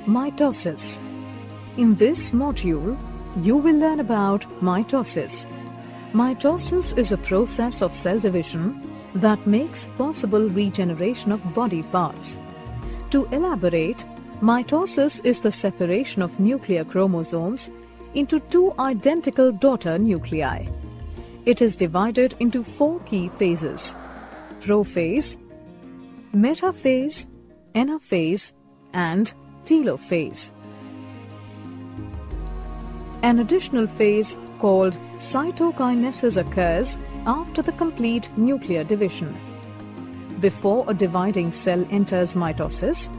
mitosis. In this module, you will learn about mitosis. Mitosis is a process of cell division that makes possible regeneration of body parts. To elaborate, mitosis is the separation of nuclear chromosomes into two identical daughter nuclei. It is divided into four key phases: prophase, metaphase, anaphase, and telophase. An additional phase called cytokinesis occurs after the complete nuclear division. Before a dividing cell enters mitosis,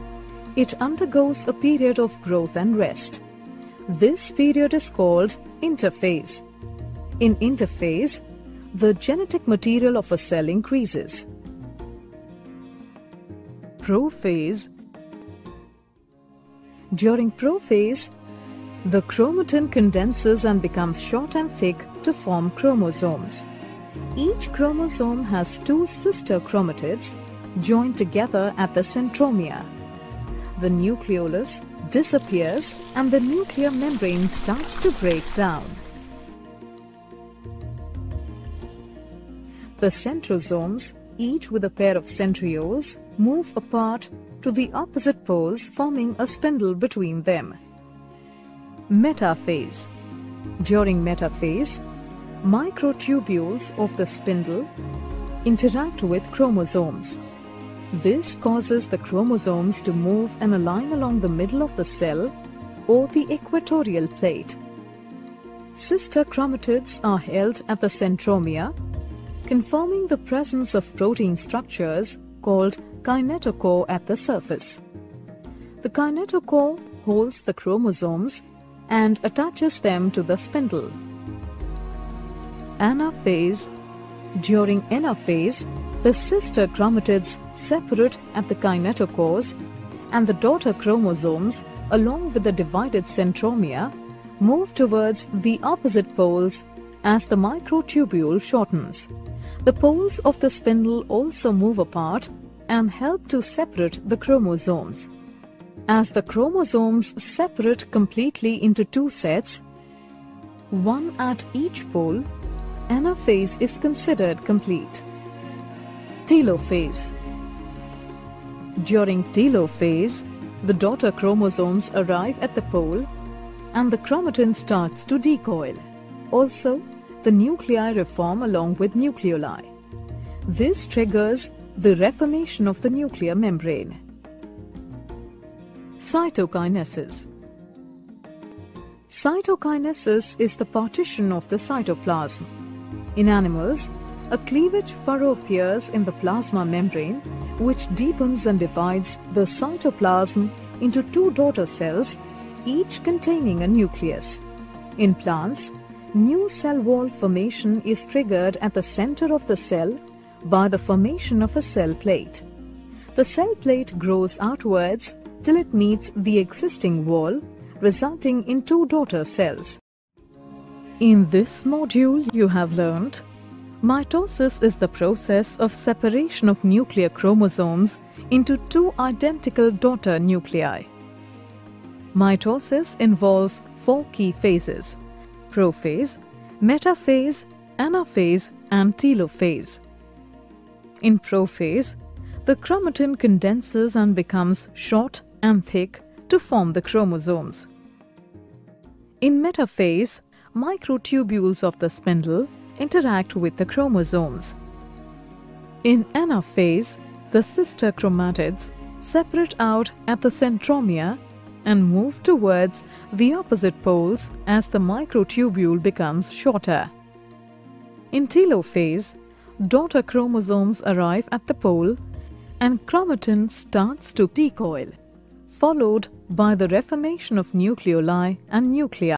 it undergoes a period of growth and rest. This period is called interphase. In interphase, the genetic material of a cell increases. Prophase. During prophase, the chromatin condenses and becomes short and thick to form chromosomes. Each chromosome has two sister chromatids joined together at the centromere. The nucleolus disappears and the nuclear membrane starts to break down. The centrosomes, each with a pair of centrioles, move apart to the opposite poles, forming a spindle between them. Metaphase. During metaphase, microtubules of the spindle interact with chromosomes. This causes the chromosomes to move and align along the middle of the cell or the equatorial plate. Sister chromatids are held at the centromere, confirming the presence of protein structures called kinetochore at the surface. The kinetochore holds the chromosomes and attaches them to the spindle. Anaphase. During anaphase, the sister chromatids separate at the kinetochores, and the daughter chromosomes, along with the divided centromere, move towards the opposite poles as the microtubule shortens. The poles of the spindle also move apart and help to separate the chromosomes. As the chromosomes separate completely into two sets, one at each pole, anaphase is considered complete. Telophase. During telophase, the daughter chromosomes arrive at the pole and the chromatin starts to decoil. Also, the nuclei reform along with nucleoli. This triggers the reformation of the nuclear membrane. Cytokinesis. Cytokinesis is the partition of the cytoplasm. In animals, a cleavage furrow appears in the plasma membrane, which deepens and divides the cytoplasm into two daughter cells, each containing a nucleus. In plants, new cell wall formation is triggered at the center of the cell by the formation of a cell plate. The cell plate grows outwards till it meets the existing wall, resulting in two daughter cells. In this module, you have learned mitosis is the process of separation of nuclear chromosomes into two identical daughter nuclei. Mitosis involves four key phases: prophase, metaphase, anaphase, and telophase. In prophase, the chromatin condenses and becomes short and thick to form the chromosomes. In metaphase, microtubules of the spindle interact with the chromosomes. In anaphase, the sister chromatids separate out at the centromere and move towards the opposite poles as the microtubule becomes shorter. In telophase, daughter chromosomes arrive at the pole and chromatin starts to decoil, followed by the reformation of nucleoli and nuclei.